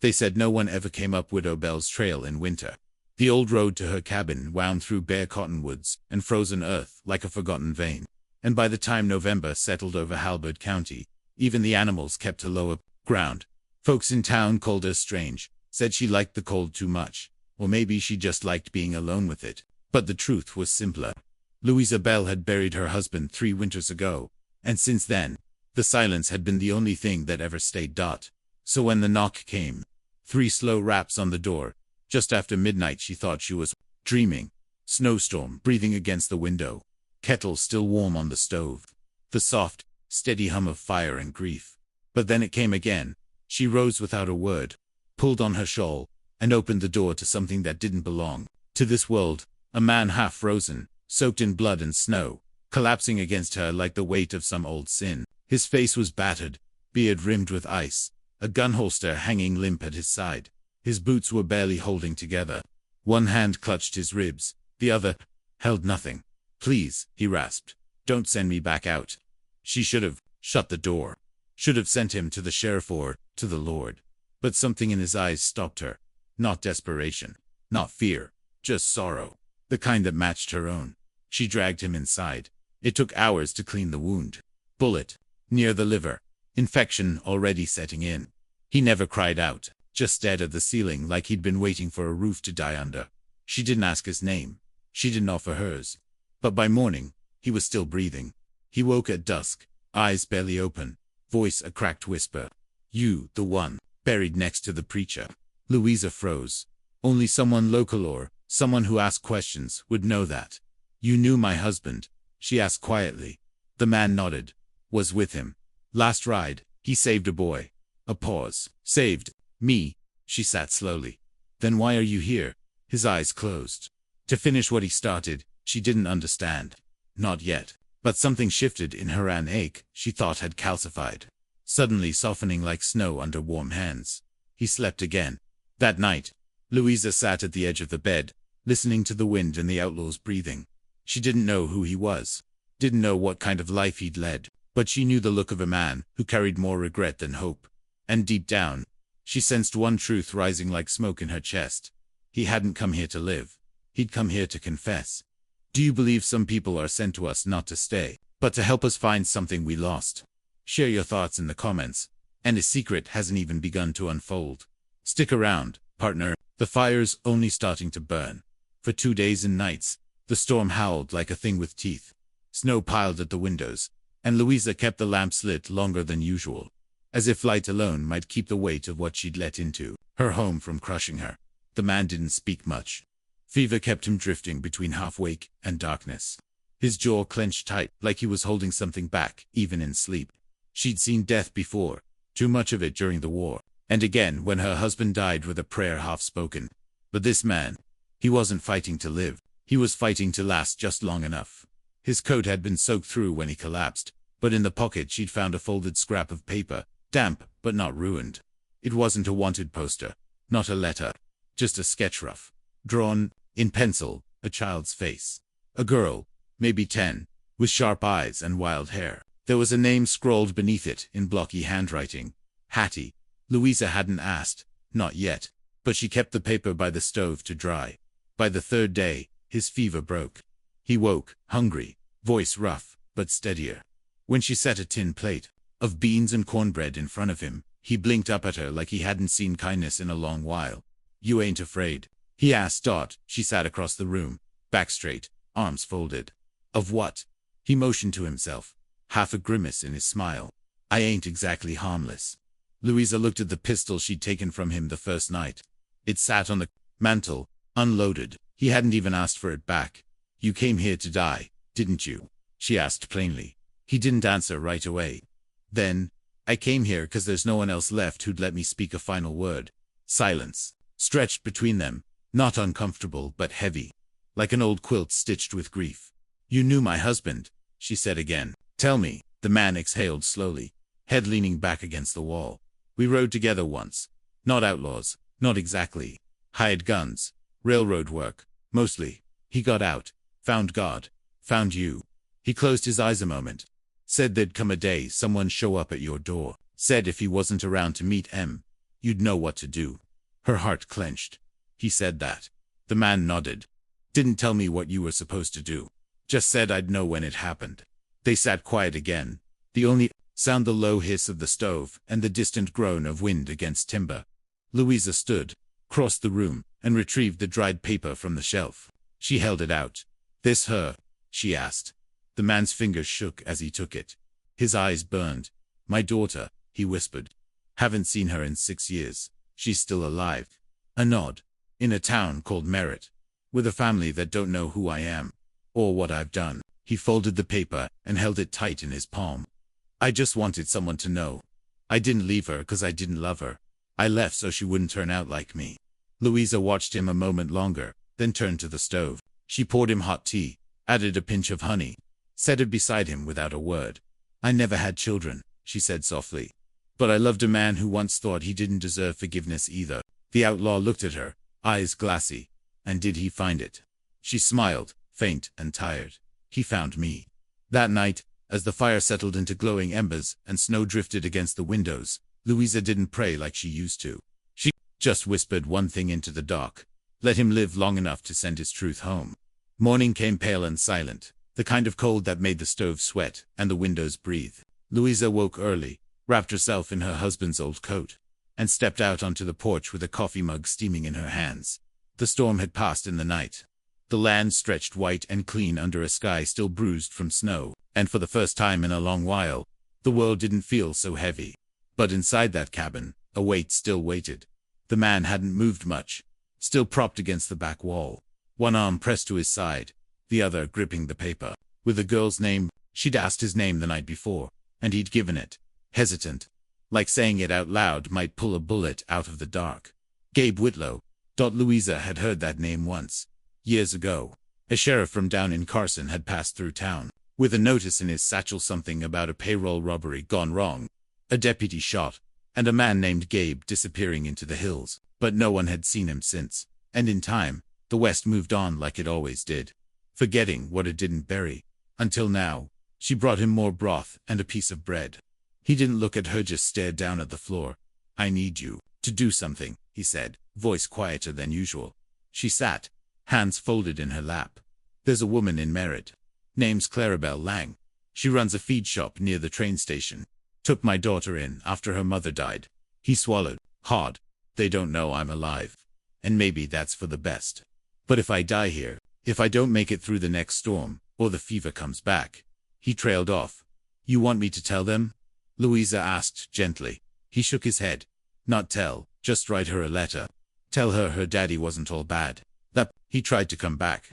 They said no one ever came up Widow Bell's trail in winter. The old road to her cabin wound through bare cottonwoods and frozen earth like a forgotten vein. And by the time November settled over Halberd County, even the animals kept to lower ground. Folks in town called her strange, said she liked the cold too much, or maybe she just liked being alone with it. But the truth was simpler. Louisa Bell had buried her husband 3 winters ago, and since then, the silence had been the only thing that ever stayed. So when the knock came, 3 slow raps on the door, just after midnight, she thought she was dreaming. Snowstorm breathing against the window, kettle still warm on the stove, the soft, steady hum of fire and grief. But then it came again. She rose without a word, pulled on her shawl, and opened the door to something that didn't belong to this world. A man half frozen, soaked in blood and snow, collapsing against her like the weight of some old sin. His face was battered, beard rimmed with ice, a gun holster hanging limp at his side. His boots were barely holding together. One hand clutched his ribs, the other held nothing. "Please," he rasped, "don't send me back out." She should have shut the door, should have sent him to the sheriff or to the Lord. But something in his eyes stopped her. Not desperation, not fear, just sorrow, the kind that matched her own. She dragged him inside. It took hours to clean the wound. Bullet near the liver, infection already setting in. He never cried out, just stared at the ceiling like he'd been waiting for a roof to die under. She didn't ask his name. She didn't offer hers. But by morning, he was still breathing. He woke at dusk, eyes barely open, voice a cracked whisper. "You, the one, buried next to the preacher." Louisa froze. Only someone local or someone who asked questions would know that. "You knew my husband?" she asked quietly. The man nodded. "Was with him. Last ride, he saved a boy." A pause. "Saved me?" She sat slowly. "Then why are you here?" His eyes closed. To finish what he started, she didn't understand. Not yet. But something shifted in her. An ache she thought had calcified, suddenly softening like snow under warm hands. He slept again. That night, Louisa sat at the edge of the bed, listening to the wind and the outlaw's breathing. She didn't know who he was, didn't know what kind of life he'd led, but she knew the look of a man who carried more regret than hope. And deep down, she sensed one truth rising like smoke in her chest. He hadn't come here to live. He'd come here to confess. Do you believe some people are sent to us not to stay, but to help us find something we lost? Share your thoughts in the comments. And his secret hasn't even begun to unfold. Stick around, partner. The fire's only starting to burn. For 2 days and nights, the storm howled like a thing with teeth. Snow piled at the windows, and Louisa kept the lamps lit longer than usual, as if light alone might keep the weight of what she'd let into her home from crushing her. The man didn't speak much. Fever kept him drifting between half-wake and darkness. His jaw clenched tight, like he was holding something back, even in sleep. She'd seen death before, too much of it during the war, and again when her husband died with a prayer half-spoken. But this man, he wasn't fighting to live. He was fighting to last just long enough. His coat had been soaked through when he collapsed, but in the pocket she'd found a folded scrap of paper, damp but not ruined. It wasn't a wanted poster, not a letter, just a sketch rough, drawn, in pencil, a child's face. A girl, maybe 10, with sharp eyes and wild hair. There was a name scrawled beneath it in blocky handwriting. Hattie. Louisa hadn't asked, not yet, but she kept the paper by the stove to dry. By the 3rd day, his fever broke. He woke, hungry, voice rough, but steadier. When she set a tin plate of beans and cornbread in front of him, he blinked up at her like he hadn't seen kindness in a long while. "You ain't afraid?" he asked. She sat across the room, back straight, arms folded. "Of what?" He motioned to himself, half a grimace in his smile. "I ain't exactly harmless." Louisa looked at the pistol she'd taken from him the first night. It sat on the mantel, unloaded. He hadn't even asked for it back. "You came here to die, didn't you?" she asked plainly. He didn't answer right away. "Then, I came here 'cause there's no one else left who'd let me speak a final word." Silence stretched between them, not uncomfortable but heavy, like an old quilt stitched with grief. "You knew my husband," she said again. "Tell me." The man exhaled slowly, head leaning back against the wall. "We rode together once. Not outlaws, not exactly. Hired guns, railroad work, mostly. He got out, found God, found you." He closed his eyes a moment. "Said there'd come a day someone show up at your door. Said if he wasn't around to meet em, you'd know what to do. Her heart clenched. He said that. The man nodded. Didn't tell me what you were supposed to do. Just said I'd know when it happened. They sat quiet again. The only sound the low hiss of the stove and the distant groan of wind against timber. Louisa stood, crossed the room, and retrieved the dried paper from the shelf. She held it out. This her? She asked. The man's fingers shook as he took it. His eyes burned. My daughter, he whispered. Haven't seen her in 6 years. She's still alive. A nod. In a town called Merritt. With a family that don't know who I am. Or what I've done. He folded the paper and held it tight in his palm. I just wanted someone to know. I didn't leave her because I didn't love her. I left so she wouldn't turn out like me. Louisa watched him a moment longer, then turned to the stove. She poured him hot tea, added a pinch of honey, set it beside him without a word. I never had children, she said softly. But I loved a man who once thought he didn't deserve forgiveness either. The outlaw looked at her, eyes glassy. And did he find it? She smiled, faint and tired. He found me. That night, as the fire settled into glowing embers and snow drifted against the windows, Louisa didn't pray like she used to. She just whispered one thing into the dark. Let him live long enough to send his truth home. Morning came pale and silent, the kind of cold that made the stove sweat and the windows breathe. Louisa woke early, wrapped herself in her husband's old coat, and stepped out onto the porch with a coffee mug steaming in her hands. The storm had passed in the night. The land stretched white and clean under a sky still bruised from snow, and for the first time in a long while, the world didn't feel so heavy. But inside that cabin, a weight still waited. The man hadn't moved much, still propped against the back wall, one arm pressed to his side, the other gripping the paper. With the girl's name, she'd asked his name the night before, and he'd given it, hesitant, like saying it out loud might pull a bullet out of the dark. Gabe Whitlow. Louisa had heard that name once, years ago. A sheriff from down in Carson had passed through town, with a notice in his satchel something about a payroll robbery gone wrong, a deputy shot, and a man named Gabe disappearing into the hills. But no one had seen him since, and in time, the West moved on like it always did, forgetting what it didn't bury. Until now, she brought him more broth and a piece of bread. He didn't look at her, just stared down at the floor. I need you to do something, he said, voice quieter than usual. She sat, hands folded in her lap. There's a woman in Merritt. Name's Clarabelle Lang. She runs a feed shop near the train station. Took my daughter in after her mother died. He swallowed hard. They don't know I'm alive. And maybe that's for the best. But if I die here, if I don't make it through the next storm, or the fever comes back. He trailed off. You want me to tell them? Louisa asked gently. He shook his head. Not tell, just write her a letter. Tell her her daddy wasn't all bad. That he tried to come back.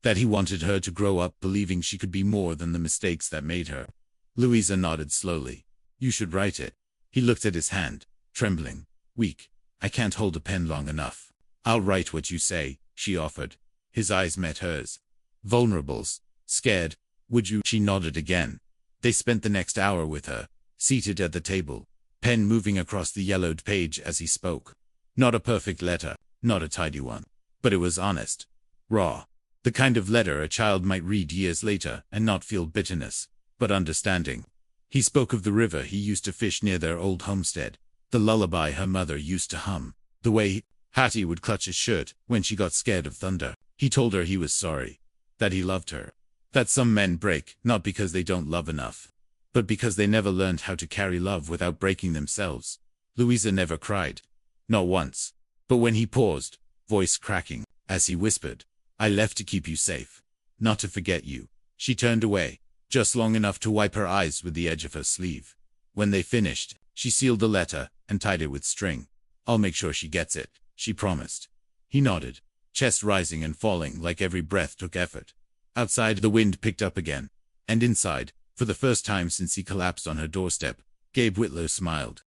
That he wanted her to grow up believing she could be more than the mistakes that made her. Louisa nodded slowly. You should write it. He looked at his hand, trembling, weak. I can't hold a pen long enough. I'll write what you say, she offered. His eyes met hers. Vulnerables. Scared. Would you? She nodded again. They spent the next hour with her, seated at the table, pen moving across the yellowed page as he spoke. Not a perfect letter, not a tidy one. But it was honest. Raw. The kind of letter a child might read years later and not feel bitterness, but understanding. He spoke of the river he used to fish near their old homestead, the lullaby her mother used to hum, the way Hattie would clutch his shirt when she got scared of thunder. He told her he was sorry, that he loved her, that some men break not because they don't love enough, but because they never learned how to carry love without breaking themselves. Louisa never cried. Not once. But when he paused, voice cracking, as he whispered, I left to keep you safe, not to forget you. She turned away, just long enough to wipe her eyes with the edge of her sleeve. When they finished, she sealed the letter and tied it with string. I'll make sure she gets it, she promised. He nodded, chest rising and falling like every breath took effort. Outside, the wind picked up again, and inside, for the first time since he collapsed on her doorstep, Gabe Whitlow smiled.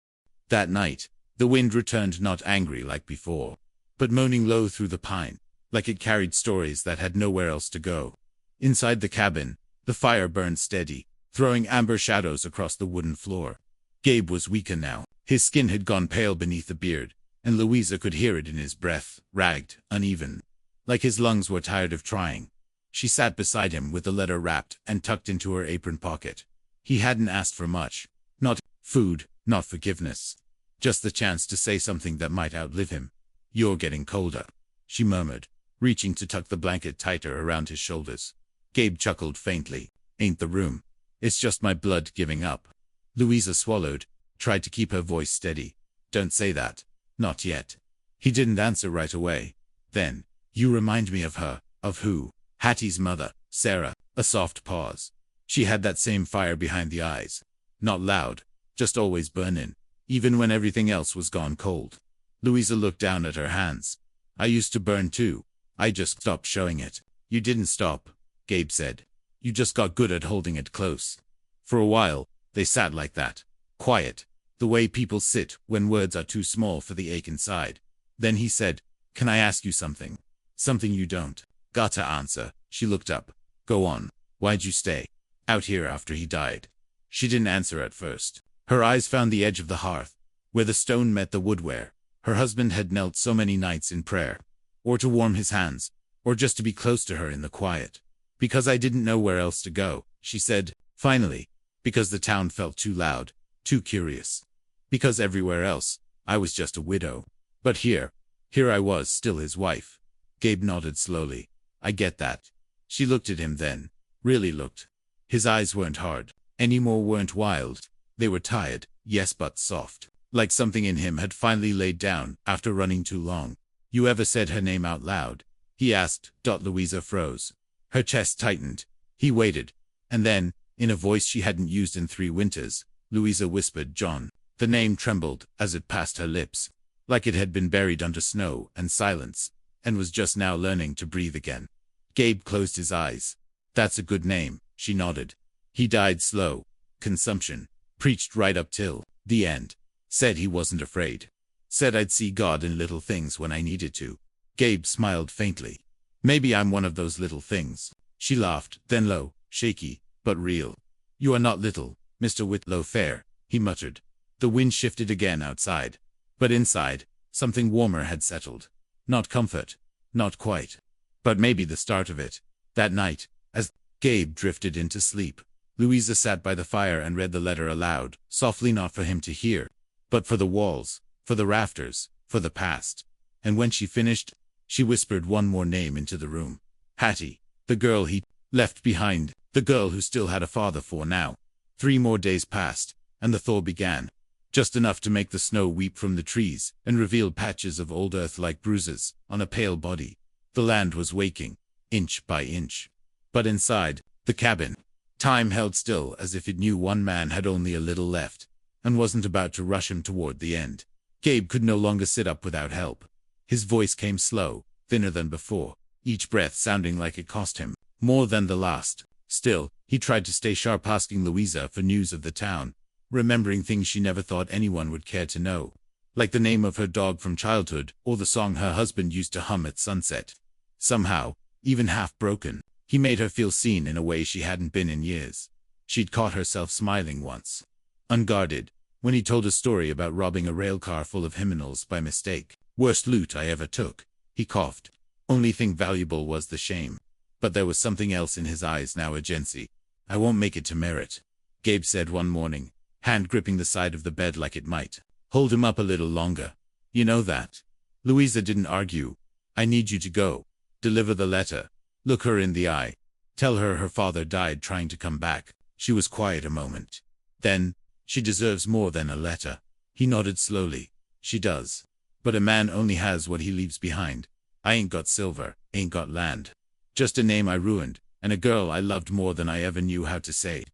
That night, the wind returned, not angry like before, but moaning low through the pine, like it carried stories that had nowhere else to go. Inside the cabin, the fire burned steady, throwing amber shadows across the wooden floor. Gabe was weaker now. His skin had gone pale beneath the beard, and Louisa could hear it in his breath, ragged, uneven, like his lungs were tired of trying. She sat beside him with the letter wrapped and tucked into her apron pocket. He hadn't asked for much. Not food, not forgiveness. Just the chance to say something that might outlive him. "You're getting colder," she murmured, reaching to tuck the blanket tighter around his shoulders. Gabe chuckled faintly. "Ain't the room. It's just my blood giving up." Louisa swallowed, tried to keep her voice steady. "Don't say that. Not yet." He didn't answer right away. Then, "You remind me of her." "Of who?" "Hattie's mother, Sarah." A soft pause. She had that same fire behind the eyes. Not loud, just always burning, even when everything else was gone cold. Louisa looked down at her hands. "I used to burn too. I just stopped showing it." "You didn't stop," Gabe said. "You just got good at holding it close." For a while, they sat like that. Quiet. The way people sit when words are too small for the ache inside. Then he said, "Can I ask you something?" "Something you don't gotta answer." She looked up. "Go on. Why'd you stay out here after he died?" She didn't answer at first. Her eyes found the edge of the hearth, where the stone met the woodware. Her husband had knelt so many nights in prayer, or to warm his hands, or just to be close to her in the quiet. "Because I didn't know where else to go," she said, finally. "Because the town felt too loud, too curious. Because everywhere else, I was just a widow. But here I was, still his wife." Gabe nodded slowly. "I get that." She looked at him then. Really looked. His eyes weren't hard. Anymore, weren't wild. They were tired, yes, but soft. Like something in him had finally laid down after running too long. "You ever said her name out loud?" he asked. Louisa froze. Her chest tightened. He waited. And then, in a voice she hadn't used in 3 winters, Louisa whispered, "John." The name trembled as it passed her lips, like it had been buried under snow and silence, and was just now learning to breathe again. Gabe closed his eyes. "That's a good name," she nodded. "He died slow. Consumption. Preached right up till the end. Said he wasn't afraid. Said I'd see God in little things when I needed to." Gabe smiled faintly. "Maybe I'm one of those little things." She laughed, then low, shaky, but real. "You are not little, Mr. Whitlow Fair," he muttered. The wind shifted again outside. But inside, something warmer had settled. Not comfort. Not quite. But maybe the start of it. That night, as Gabe drifted into sleep, Louisa sat by the fire and read the letter aloud, softly, not for him to hear, but for the walls, for the rafters, for the past. And when she finished, she whispered one more name into the room. Hattie. The girl he left behind. The girl who still had a father for now. 3 more days passed, and the thaw began. Just enough to make the snow weep from the trees and reveal patches of old earth like bruises on a pale body. The land was waking, inch by inch. But inside the cabin, time held still, as if it knew one man had only a little left, and wasn't about to rush him toward the end. Gabe could no longer sit up without help. His voice came slow, thinner than before, each breath sounding like it cost him more than the last. Still, he tried to stay sharp, asking Louisa for news of the town, remembering things she never thought anyone would care to know, like the name of her dog from childhood, or the song her husband used to hum at sunset. Somehow, even half broken, he made her feel seen in a way she hadn't been in years. She'd caught herself smiling once, unguarded, when he told a story about robbing a railcar full of hymnals by mistake. "Worst loot I ever took," he coughed. "Only thing valuable was the shame." But there was something else in his eyes now, urgency. "I won't make it to Merritt," Gabe said one morning, hand gripping the side of the bed like it might hold him up a little longer. "You know that." Louisa didn't argue. "I need you to go. Deliver the letter. Look her in the eye. Tell her her father died trying to come back." She was quiet a moment. Then, "She deserves more than a letter." He nodded slowly. "She does. But a man only has what he leaves behind. I ain't got silver, ain't got land. Just a name I ruined, and a girl I loved more than I ever knew how to say."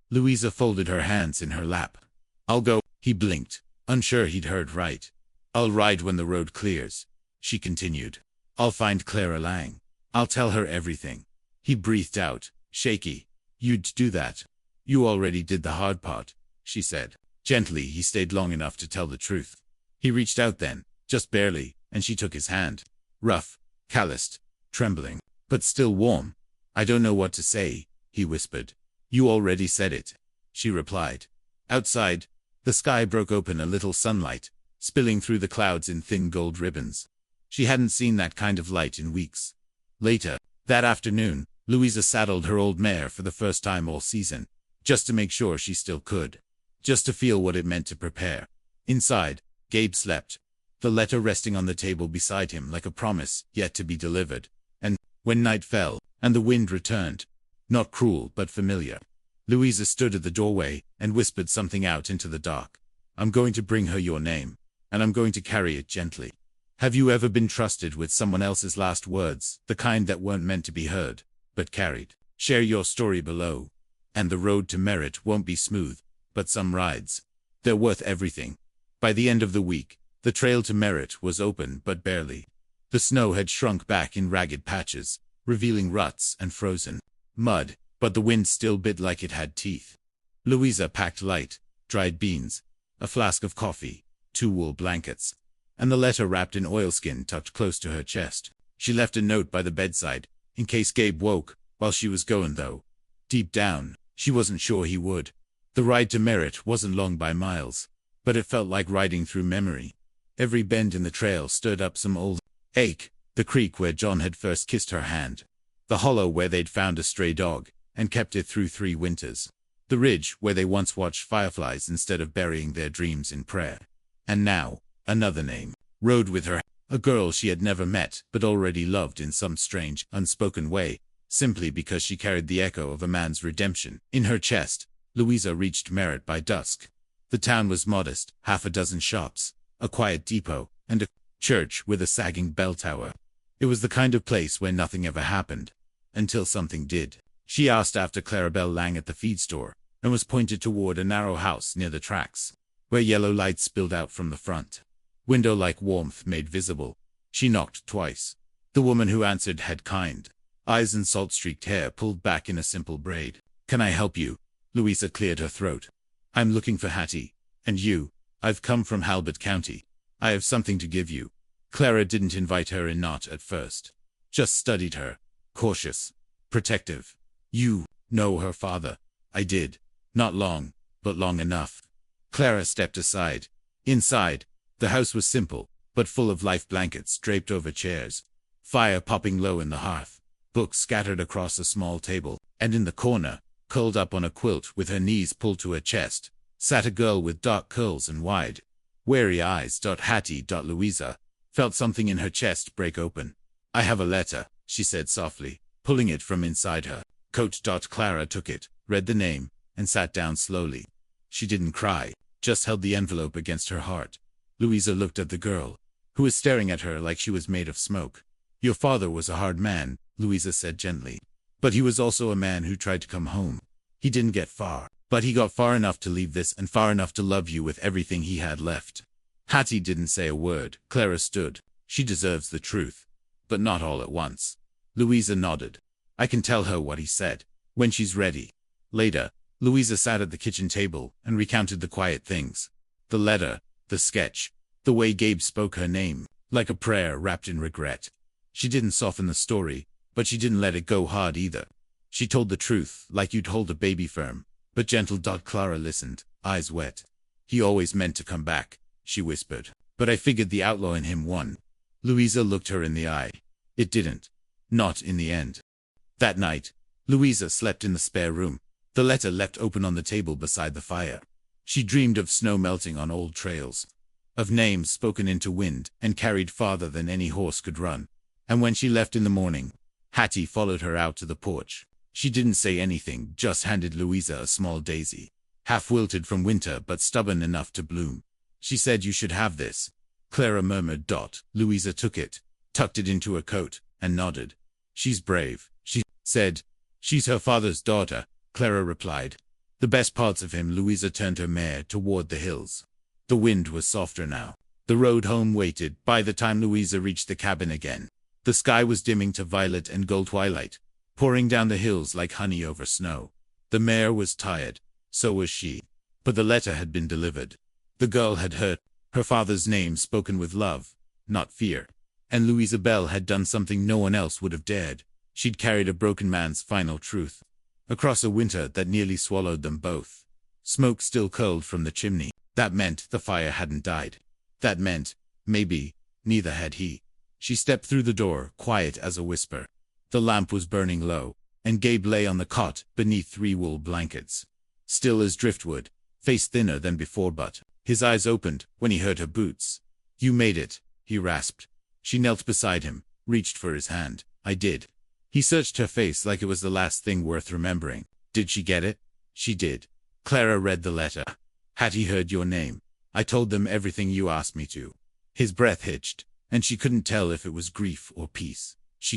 Louisa folded her hands in her lap. "I'll go." He blinked, unsure he'd heard right. "I'll ride when the road clears," she continued. "I'll find Clara Lang. I'll tell her everything." He breathed out, shaky. "You'd do that." "You already did the hard part," she said. Gently, he stayed long enough to tell the truth. He reached out then, just barely, and she took his hand. Rough, calloused, trembling, but still warm. "I don't know what to say," he whispered. "You already said it," she replied. Outside, the sky broke open, a little sunlight, spilling through the clouds in thin gold ribbons. She hadn't seen that kind of light in weeks. Later, that afternoon, Louisa saddled her old mare for the first time all season, just to make sure she still could. Just to feel what it meant to prepare. Inside, Gabe slept, the letter resting on the table beside him like a promise yet to be delivered. And when night fell, and the wind returned, not cruel but familiar, Louisa stood at the doorway and whispered something out into the dark. I'm going to bring her your name, and I'm going to carry it gently. Have you ever been trusted with someone else's last words, the kind that weren't meant to be heard, but carried? Share your story below. And the road to merit won't be smooth, but some rides, they're worth everything. By the end of the week, the trail to merit was open but barely. The snow had shrunk back in ragged patches, revealing ruts and frozen mud, but the wind still bit like it had teeth. Louisa packed light, dried beans, a flask of coffee, 2 wool blankets, and the letter wrapped in oilskin tucked close to her chest. She left a note by the bedside, in case Gabe woke while she was going though. Deep down, she wasn't sure he would. The ride to merit wasn't long by miles, but it felt like riding through memory. Every bend in the trail stirred up some old ache, the creek where John had first kissed her hand, the hollow where they'd found a stray dog and kept it through 3 winters, the ridge where they once watched fireflies instead of burying their dreams in prayer. And now, another name rode with her, a girl she had never met but already loved in some strange, unspoken way, simply because she carried the echo of a man's redemption in her chest. Louisa reached Merit by dusk. The town was modest, 6 shops, a quiet depot, and a church with a sagging bell tower. It was the kind of place where nothing ever happened, until something did. She asked after Clarabelle Lang at the feed store, and was pointed toward a narrow house near the tracks, where yellow light spilled out from the front. Window-like warmth made visible. She knocked twice. The woman who answered had kind eyes and salt-streaked hair pulled back in a simple braid. Can I help you? Louisa cleared her throat. I'm looking for Hattie. And you? I've come from Halbert County. I have something to give you. Clara didn't invite her in, not at first. Just studied her. Cautious. Protective. You know her father. I did. Not long, but long enough. Clara stepped aside. Inside, the house was simple, but full of life blankets draped over chairs, fire popping low in the hearth, books scattered across a small table, and in the corner, curled up on a quilt with her knees pulled to her chest, sat a girl with dark curls and wide, wary eyes. Hattie. Louisa felt something in her chest break open. I have a letter, she said softly, pulling it from inside her coat. Clara took it, read the name, and sat down slowly. She didn't cry, just held the envelope against her heart. Louisa looked at the girl, who was staring at her like she was made of smoke. Your father was a hard man, Louisa said gently. But he was also a man who tried to come home. He didn't get far, but he got far enough to leave this and far enough to love you with everything he had left. Hattie didn't say a word. Clara stood. She deserves the truth. But not all at once. Louisa nodded. I can tell her what he said, when she's ready. Later, Louisa sat at the kitchen table and recounted the quiet things. The letter, the sketch, the way Gabe spoke her name, like a prayer wrapped in regret. She didn't soften the story, but she didn't let it go hard either. She told the truth, like you'd hold a baby firm, but gentle. Clara listened, eyes wet. He always meant to come back, she whispered. But I figured the outlaw in him won. Louisa looked her in the eye. It didn't. Not in the end. That night, Louisa slept in the spare room, the letter left open on the table beside the fire. She dreamed of snow melting on old trails, of names spoken into wind and carried farther than any horse could run. And when she left in the morning, Hattie followed her out to the porch. She didn't say anything, just handed Louisa a small daisy, half wilted from winter but stubborn enough to bloom. She said, you should have this. Clara murmured. Louisa took it, tucked it into her coat, and nodded. She's brave, she said. She's her father's daughter, Clara replied. The best parts of him. Louisa turned her mare toward the hills. The wind was softer now. The road home waited. By the time Louisa reached the cabin again, the sky was dimming to violet and gold twilight, pouring down the hills like honey over snow. The mare was tired, so was she. But the letter had been delivered. The girl had heard her father's name spoken with love, not fear. And Louisa Bell had done something no one else would have dared. She'd carried a broken man's final truth across a winter that nearly swallowed them both. Smoke still curled from the chimney. That meant the fire hadn't died. That meant, maybe, neither had he. She stepped through the door, quiet as a whisper. The lamp was burning low, and Gabe lay on the cot beneath 3 wool blankets. Still as driftwood, face thinner than before, but His eyes opened when he heard her boots. "You made it," he rasped. She knelt beside him, reached for his hand. "I did." He searched her face like it was the last thing worth remembering. "Did she get it?" "She did." Clara read the letter. "Had he heard your name?" "I told them everything you asked me to." His breath hitched, and she couldn't tell if it was grief or peace.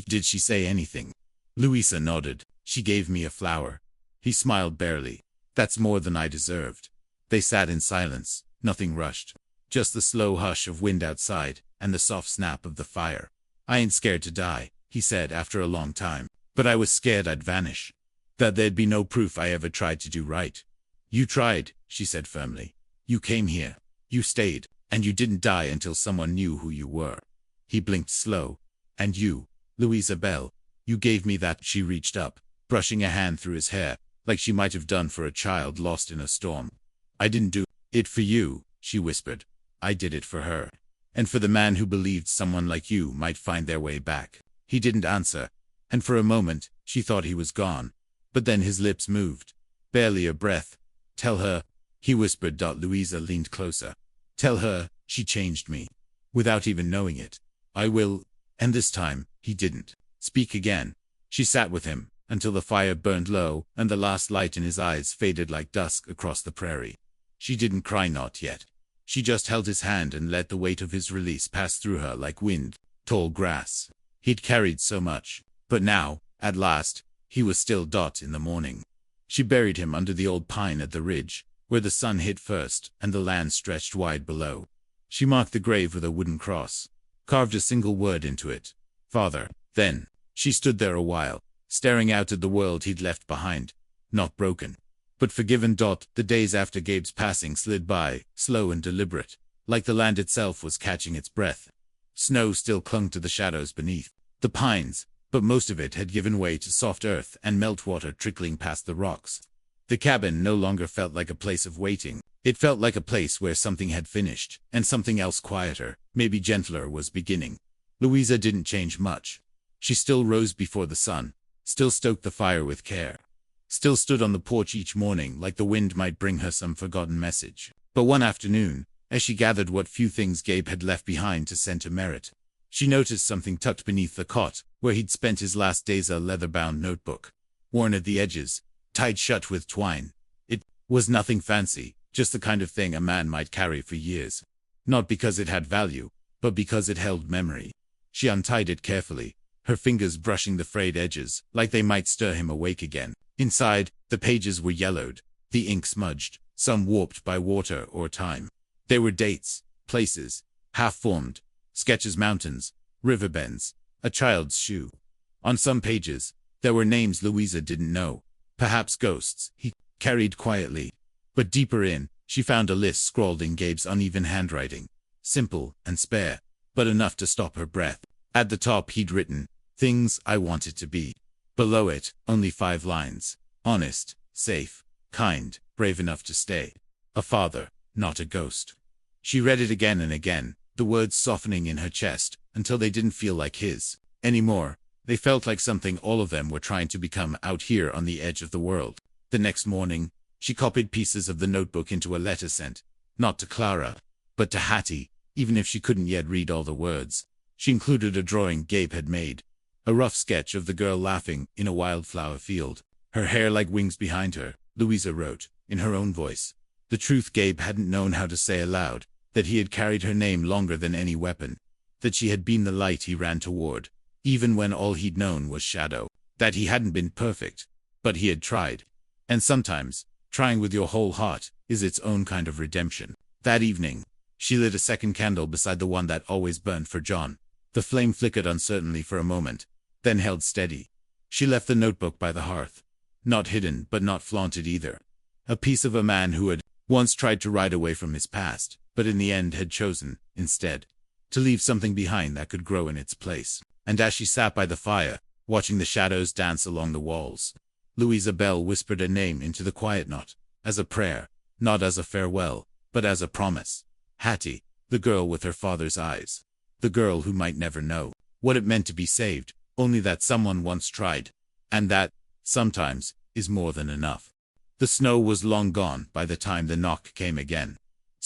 Did she say anything?" Louisa nodded. "She gave me a flower." He smiled barely. "That's more than I deserved." They sat in silence. Nothing rushed. Just the slow hush of wind outside, and the soft snap of the fire. "I ain't scared to die," he said after a long time. "But I was scared I'd vanish. That there'd be no proof I ever tried to do right." "You tried," she said firmly. "You came here. You stayed, and you didn't die until someone knew who you were." He blinked slow. "And you, Louisa Bell, you gave me that." She reached up, brushing a hand through his hair, like she might have done for a child lost in a storm. "I didn't do it for you," she whispered. "I did it for her. And for the man who believed someone like you might find their way back." He didn't answer, and for a moment, she thought he was gone. But then his lips moved. Barely a breath. "Tell her," he whispered. Louisa leaned closer. "Tell her, she changed me. Without even knowing it. I will." And this time, he didn't speak again. She sat with him, until the fire burned low, and the last light in his eyes faded like dusk across the prairie. She didn't cry, not yet. She just held his hand and let the weight of his release pass through her like wind, tall grass. He'd carried so much, but now, at last, he was still. In the morning, she buried him under the old pine at the ridge, where the sun hit first and the land stretched wide below. She marked the grave with a wooden cross, carved a single word into it: "Father." Then, she stood there a while, staring out at the world he'd left behind. Not broken, but forgiven. The days after Gabe's passing slid by, slow and deliberate, like the land itself was catching its breath. Snow still clung to the shadows beneath the pines, but most of it had given way to soft earth and meltwater trickling past the rocks. The cabin no longer felt like a place of waiting. It felt like a place where something had finished, and something else quieter, maybe gentler, was beginning. Louisa didn't change much. She still rose before the sun, still stoked the fire with care, still stood on the porch each morning like the wind might bring her some forgotten message. But one afternoon, as she gathered what few things Gabe had left behind to send to Merritt, she noticed something tucked beneath the cot, where he'd spent his last days: a leather-bound notebook, worn at the edges, tied shut with twine. It was nothing fancy, just the kind of thing a man might carry for years. Not because it had value, but because it held memory. She untied it carefully, her fingers brushing the frayed edges, like they might stir him awake again. Inside, the pages were yellowed, the ink smudged, some warped by water or time. There were dates, places, half-formed, sketches: mountains, river bends, a child's shoe. On some pages, there were names Louisa didn't know, perhaps ghosts he carried quietly. But deeper in, she found a list scrawled in Gabe's uneven handwriting, simple and spare, but enough to stop her breath. At the top he'd written, "Things I wanted to be." Below it, only 5 lines: "Honest, safe, kind, brave enough to stay. A father, not a ghost." She read it again and again, the words softening in her chest, until they didn't feel like his anymore. They felt like something all of them were trying to become out here on the edge of the world. The next morning, she copied pieces of the notebook into a letter sent, not to Clara, but to Hattie, even if she couldn't yet read all the words. She included a drawing Gabe had made, a rough sketch of the girl laughing in a wildflower field, her hair like wings behind her. Louisa wrote, in her own voice, the truth Gabe hadn't known how to say aloud, that he had carried her name longer than any weapon, that she had been the light he ran toward, even when all he'd known was shadow, that he hadn't been perfect, but he had tried. And sometimes, trying with your whole heart is its own kind of redemption. That evening, she lit a second candle beside the one that always burned for John. The flame flickered uncertainly for a moment, then held steady. She left the notebook by the hearth. Not hidden, but not flaunted either. A piece of a man who had once tried to ride away from his past, but in the end had chosen, instead, to leave something behind that could grow in its place. And as she sat by the fire, watching the shadows dance along the walls, Louisa Bell whispered a name into the quiet, not as a prayer, not as a farewell, but as a promise. Hattie, the girl with her father's eyes. The girl who might never know what it meant to be saved, only that someone once tried. And that, sometimes, is more than enough. The snow was long gone by the time the knock came again.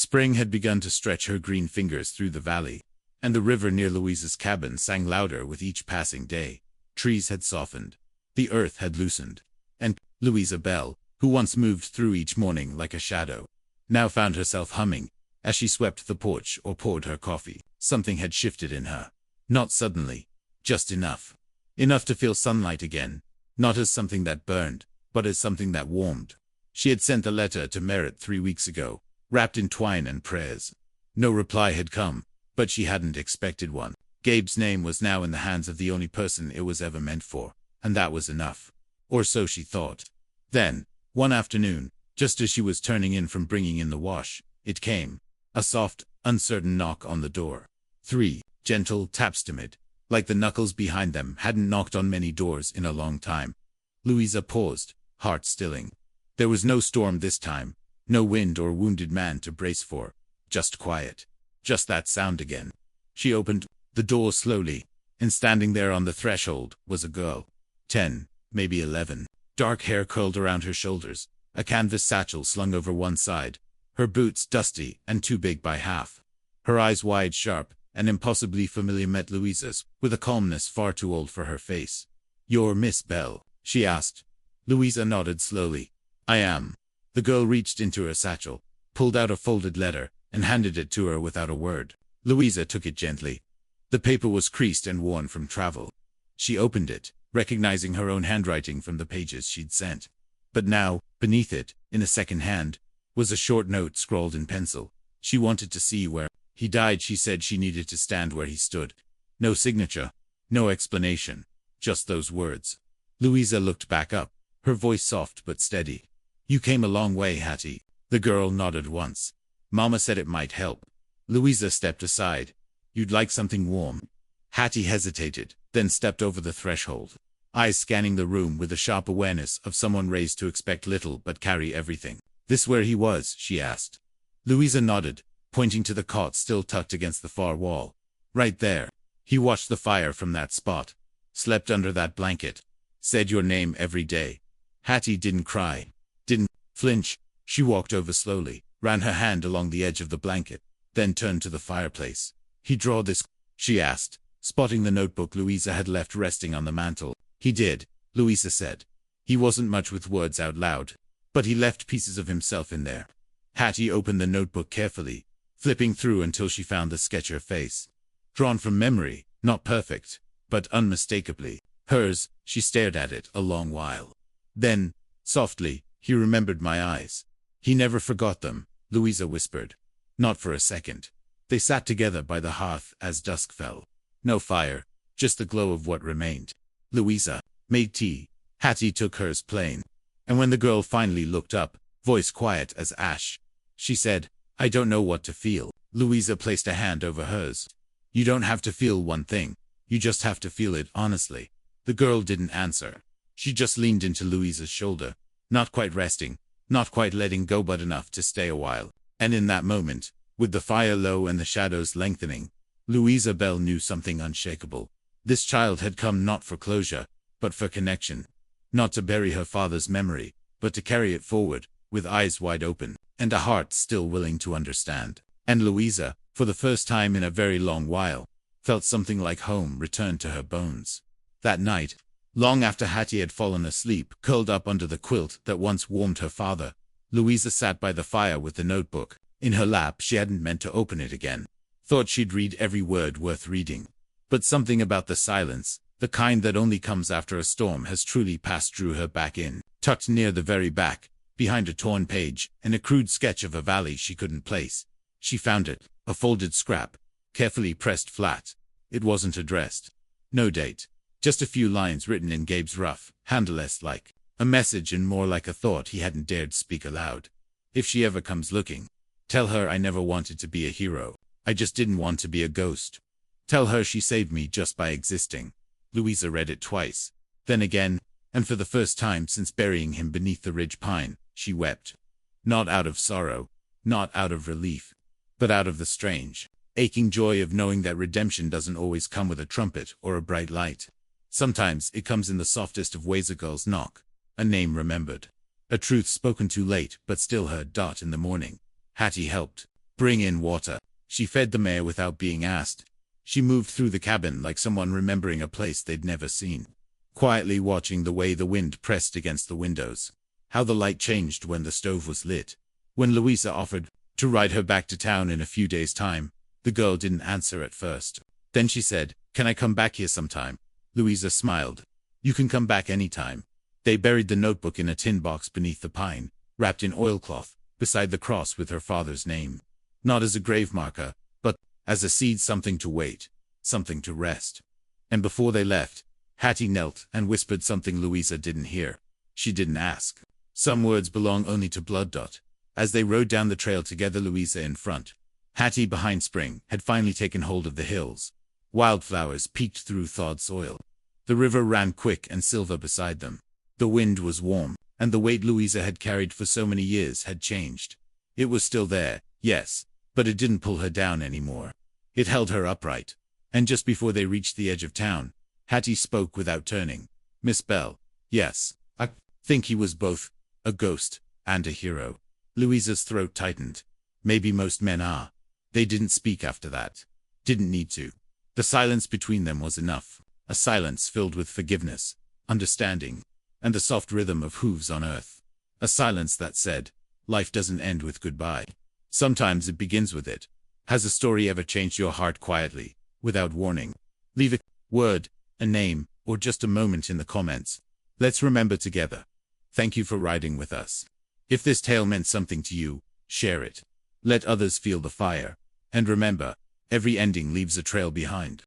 Spring had begun to stretch her green fingers through the valley, and the river near Louisa's cabin sang louder with each passing day. Trees had softened, the earth had loosened, and Louisa Bell, who once moved through each morning like a shadow, now found herself humming as she swept the porch or poured her coffee. Something had shifted in her. Not suddenly, just enough. Enough to feel sunlight again, not as something that burned, but as something that warmed. She had sent a letter to Merritt 3 weeks ago, wrapped in twine and prayers. No reply had come, but she hadn't expected one. Gabe's name was now in the hands of the only person it was ever meant for, and that was enough. Or so she thought. Then, one afternoon, just as she was turning in from bringing in the wash, it came. A soft, uncertain knock on the door. 3 gentle taps, timid, like the knuckles behind them hadn't knocked on many doors in a long time. Louisa paused, heart stilling. There was no storm this time, no wind or wounded man to brace for. Just quiet. Just that sound again. She opened the door slowly, and standing there on the threshold was a girl. 10, maybe 11. Dark hair curled around her shoulders, a canvas satchel slung over one side, her boots dusty and too big by half. Her eyes wide, sharp, and impossibly familiar met Louisa's, with a calmness far too old for her face. "You're Miss Bell?" she asked. Louisa nodded slowly. "I am." The girl reached into her satchel, pulled out a folded letter, and handed it to her without a word. Louisa took it gently. The paper was creased and worn from travel. She opened it, recognizing her own handwriting from the pages she'd sent. But now, beneath it, in a second hand, was a short note scrawled in pencil. She wanted to see where he died. She said she needed to stand where he stood. No signature, no explanation, just those words. Louisa looked back up, her voice soft but steady. "You came a long way, Hattie." The girl nodded once. "Mama said it might help." Louisa stepped aside. "You'd like something warm?" Hattie hesitated, then stepped over the threshold, eyes scanning the room with a sharp awareness of someone raised to expect little but carry everything. "This where he was?" she asked. Louisa nodded, pointing to the cot still tucked against the far wall. "Right there. He watched the fire from that spot. Slept under that blanket. Said your name every day." Hattie didn't cry, didn't flinch. She walked over slowly, ran her hand along the edge of the blanket, then turned to the fireplace. "He draw this?" she asked, spotting the notebook Louisa had left resting on the mantel. "He did," Louisa said. "He wasn't much with words out loud, but he left pieces of himself in there." Hattie opened the notebook carefully, flipping through until she found the sketch face. Drawn from memory, not perfect, but unmistakably hers. She stared at it a long while. Then, softly, "He remembered my eyes. He never forgot them," Louisa whispered. Not for a second. They sat together by the hearth as dusk fell. No fire, just the glow of what remained. Louisa made tea. Hattie took hers plain. And when the girl finally looked up, voice quiet as ash, she said, "I don't know what to feel." Louisa placed a hand over hers. "You don't have to feel one thing. You just have to feel it honestly." The girl didn't answer. She just leaned into Louisa's shoulder, not quite resting, not quite letting go, but enough to stay a while. And in that moment, with the fire low and the shadows lengthening, Louisa Bell knew something unshakable. This child had come not for closure, but for connection. Not to bury her father's memory, but to carry it forward, with eyes wide open, and a heart still willing to understand. And Louisa, for the first time in a very long while, felt something like home return to her bones. That night, long after Hattie had fallen asleep, curled up under the quilt that once warmed her father, Louisa sat by the fire with the notebook in her lap. She hadn't meant to open it again. Thought she'd read every word worth reading. But something about the silence, the kind that only comes after a storm, has truly passed, drew her back in. Tucked near the very back, behind a torn page, and a crude sketch of a valley she couldn't place. She found it, a folded scrap, carefully pressed flat. It wasn't addressed. No date. Just a few lines written in Gabe's rough, handleless, like a message and more like a thought he hadn't dared speak aloud. "If she ever comes looking, tell her I never wanted to be a hero. I just didn't want to be a ghost. Tell her she saved me just by existing." Louisa read it twice. Then again, and for the first time since burying him beneath the ridge pine, she wept. Not out of sorrow, not out of relief, but out of the strange, aching joy of knowing that redemption doesn't always come with a trumpet or a bright light. Sometimes it comes in the softest of ways: a girl's knock, a name remembered, a truth spoken too late but still heard. In the morning, Hattie helped. Bring in water. She fed the mare without being asked. She moved through the cabin like someone remembering a place they'd never seen, quietly watching the way the wind pressed against the windows, how the light changed when the stove was lit. When Louisa offered to ride her back to town in a few days' time, the girl didn't answer at first. Then she said, "Can I come back here sometime?" Louisa smiled. "You can come back anytime." They buried the notebook in a tin box beneath the pine, wrapped in oilcloth, beside the cross with her father's name. Not as a grave marker, but as a seed, something to wait, something to rest. And before they left, Hattie knelt and whispered something Louisa didn't hear. She didn't ask. Some words belong only to blood. As they rode down the trail together, Louisa in front, Hattie behind, spring had finally taken hold of the hills. Wildflowers peeked through thawed soil. The river ran quick and silver beside them. The wind was warm, and the weight Louisa had carried for so many years had changed. It was still there, yes, but it didn't pull her down anymore. It held her upright. And just before they reached the edge of town, Hattie spoke without turning. "Miss Bell." "Yes, I think he was both a ghost and a hero." Louisa's throat tightened. Maybe most men are. They didn't speak after that. Didn't need to. The silence between them was enough. A silence filled with forgiveness, understanding, and the soft rhythm of hooves on earth. A silence that said, life doesn't end with goodbye. Sometimes it begins with it. Has a story ever changed your heart quietly, without warning? Leave a word, a name, or just a moment in the comments. Let's remember together. Thank you for riding with us. If this tale meant something to you, share it. Let others feel the fire. And remember, every ending leaves a trail behind.